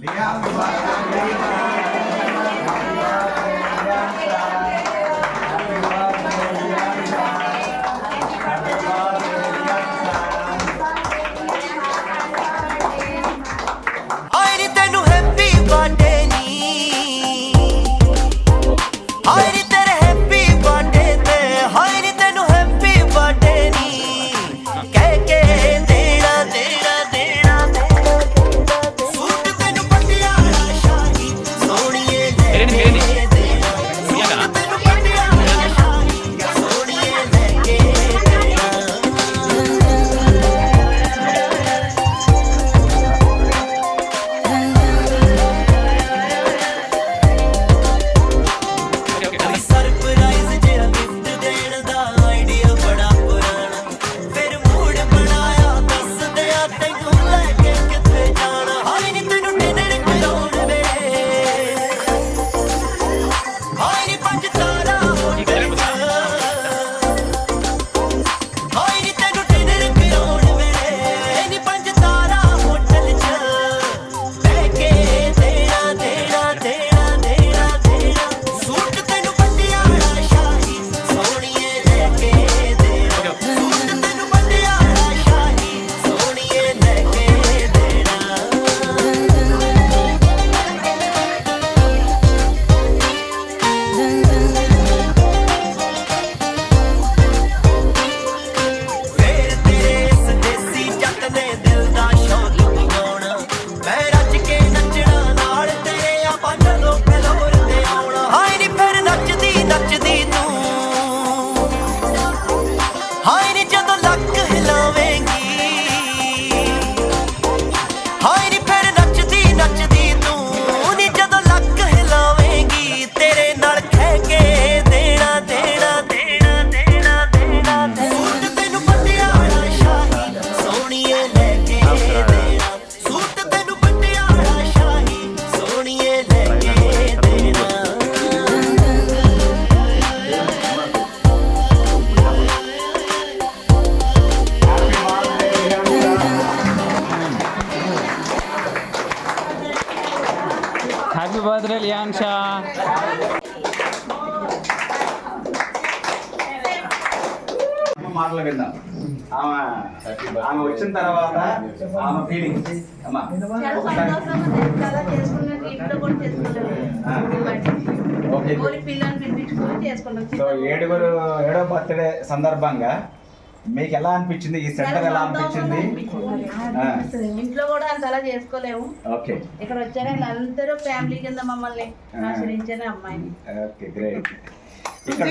Happy birthday లియాన్షా. మాటలు విందాం. ఆమె వచ్చిన తర్వాత ఆమె ఫీలింగ్స్ అమ్మా. సో ఏడో బర్త్డే సందర్భంగా మీకు ఎలా అనిపించింది? ఈ సెంటర్ ఎలా అనిపించింది? ఇంట్లో కూడా అంతలా చేసుకోలేము. ఓకే, ఇక్కడ వచ్చారా అందరూ ఫ్యామిలీ కింద మమ్మల్ని ఆశ్రయించారు అమ్మాయిని. Okay, great. ఇక్కడ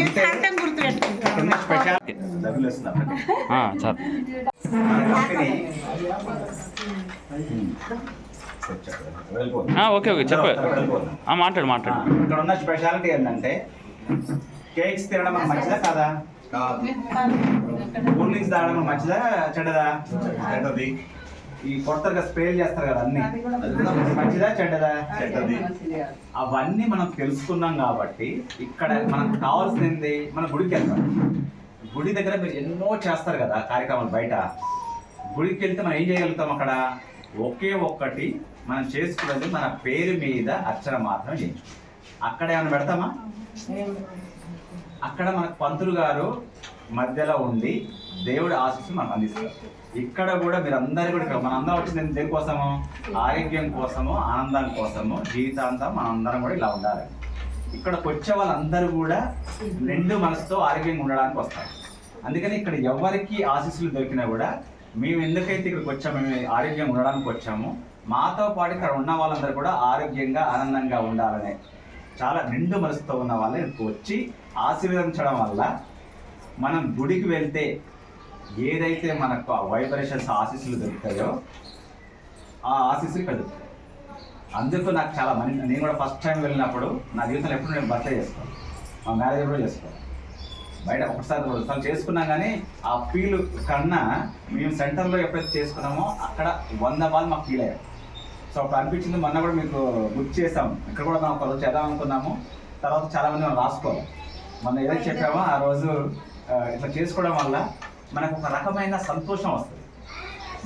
స్పెషాలిటీ డబ్బులు ఇస్తున్నాం. ఓకే ఓకే చెప్ప మాట్లాడు. ఇక్కడ ఉన్న స్పెషాలిటీ ఏంటంటే కేక్స్ తినడం మంచిదా కాదా? కూల్ డ్రింక్స్ తాగడం మంచిదా చెడ్డదా? చెడ్డది. ఈ కొత్తగా స్ప్రేలు చేస్తారు కదా, అన్ని మంచిదా చెడ్డదా? చెడ్డది. అవన్నీ మనం తెలుసుకున్నాం కాబట్టి ఇక్కడ మనకు కావాల్సింది మన గుడికి వెళ్తాం. గుడి దగ్గర మీరు ఎన్నో చేస్తారు కదా కార్యక్రమాలు. బయట గుడికి వెళ్తే మనం ఏం చేయగలుగుతాం? అక్కడ ఒకే ఒక్కటి మనం చేసుకున్నది మన పేరు మీద అర్చన మాత్రం చేయించు. అక్కడ ఏమైనా పెడతామా? అక్కడ మనకు పంతులు గారు మధ్యలో ఉండి దేవుడి ఆశీస్సు మనకు అందిస్తారు. ఇక్కడ కూడా మీరు అందరూ కూడా మనందరం వచ్చింది దేనికోసము? ఆరోగ్యం కోసము, ఆనందం కోసము. జీవితాంతం మనందరం కూడా ఇలా ఉండాలి. ఇక్కడికి వచ్చే వాళ్ళందరూ కూడా నిండు మనసుతో ఆరోగ్యంగా ఉండడానికి వస్తారు. అందుకని ఇక్కడ ఎవరికి ఆశీస్సులు దొరికినా కూడా మేము ఎందుకైతే ఇక్కడికి వచ్చాము, మేము ఆరోగ్యంగా ఉండడానికి వచ్చాము, మాతో పాటు ఇక్కడ ఉన్న వాళ్ళందరూ కూడా ఆరోగ్యంగా ఆనందంగా ఉండాలనే చాలా నిండు మనసుతో ఉన్న వాళ్ళు ఇక్కడికి వచ్చి ఆశీర్వదించడం వల్ల మనం గుడికి వెళ్తే ఏదైతే మనకు ఆ వైబ్రేషన్స్ ఆశీస్సులు దొరుకుతాయో ఆ ఆశీస్సులు ఇక్కడ దొరుకుతాయి. అందుకు నాకు చాలా నేను కూడా ఫస్ట్ టైం వెళ్ళినప్పుడు నా జీవితంలో ఎప్పుడు నేను బర్త్డే చేసుకోను, మా మ్యారేజ్ కూడా చేసుకోను. బయట ఒకసారి చేసుకున్నాం కానీ ఆ ఫీల్ కన్నా మేము సెంటర్లో ఎప్పుడైతే చేసుకున్నామో అక్కడ 100 బాల్ మాకు ఫీల్ అయ్యాం. సో అప్పుడు అనిపించింది. మొన్న కూడా మీకు బుక్ చేసాము, ఇక్కడ కూడా మనం ఒకరోజు చేద్దాం అనుకున్నాము. తర్వాత చాలామంది మనం రాసుకోవాలి. మనం ఏదైతే చెప్పామో ఆ రోజు ఇట్లా చేసుకోవడం వల్ల మనకు ఒక రకమైన సంతోషం వస్తుంది.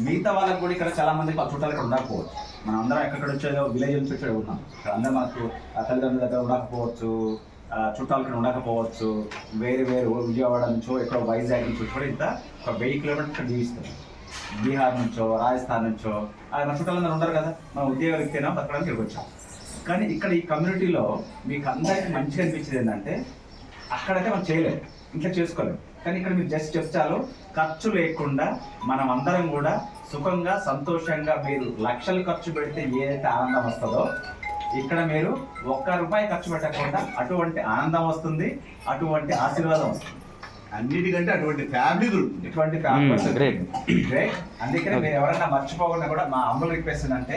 మిగతా వాళ్ళకు కూడా ఇక్కడ చాలామంది చుట్టాలు ఇక్కడ ఉండకపోవచ్చు. మనం అందరం ఎక్కడ వచ్చేదో విలేజ్ నుంచి వచ్చేది ఉన్నాం. అందరం మనకు తల్లిదండ్రుల దగ్గర ఉండకపోవచ్చు, చుట్టాలకి ఉండకపోవచ్చు, వేరు విజయవాడ నుంచో ఎక్కడో వైజాగ్ నుంచో కూడా ఇంత ఒక 1000 కిలోమీటర్స్ జీవిస్తాం. బీహార్ నుంచో రాజస్థాన్ నుంచో మన చుట్టాలందరూ ఉండరు కదా, మన ఉద్యోగరీత్యా బతకడానికి ఇక్కడికి వచ్చాం. కానీ ఇక్కడ ఈ కమ్యూనిటీలో మీకు అందరికీ మంచిగా అనిపించేది ఏంటంటే అక్కడైతే మనం చేయలేము, ఇంట్లో చేసుకోలేము. కానీ ఇక్కడ మీరు జస్ట్ చెప్తారు, ఖర్చు లేకుండా మనం అందరం కూడా సుఖంగా సంతోషంగా, మీరు లక్షలు ఖర్చు పెడితే ఏదైతే ఆనందం వస్తుందో ఇక్కడ మీరు ₹1 ఖర్చు పెట్టకుండా అటువంటి ఆనందం వస్తుంది, అటువంటి ఆశీర్వాదం వస్తుంది. అన్నిటికంటే అటువంటి ఫ్యామిలీ దొరుకుతుంది. ఇటువంటి ఫ్యామిలీ. అందుకనే మీరు ఎవరైనా మర్చిపోకుండా కూడా మా అమ్మలు రిక్వెస్ట్ అంటే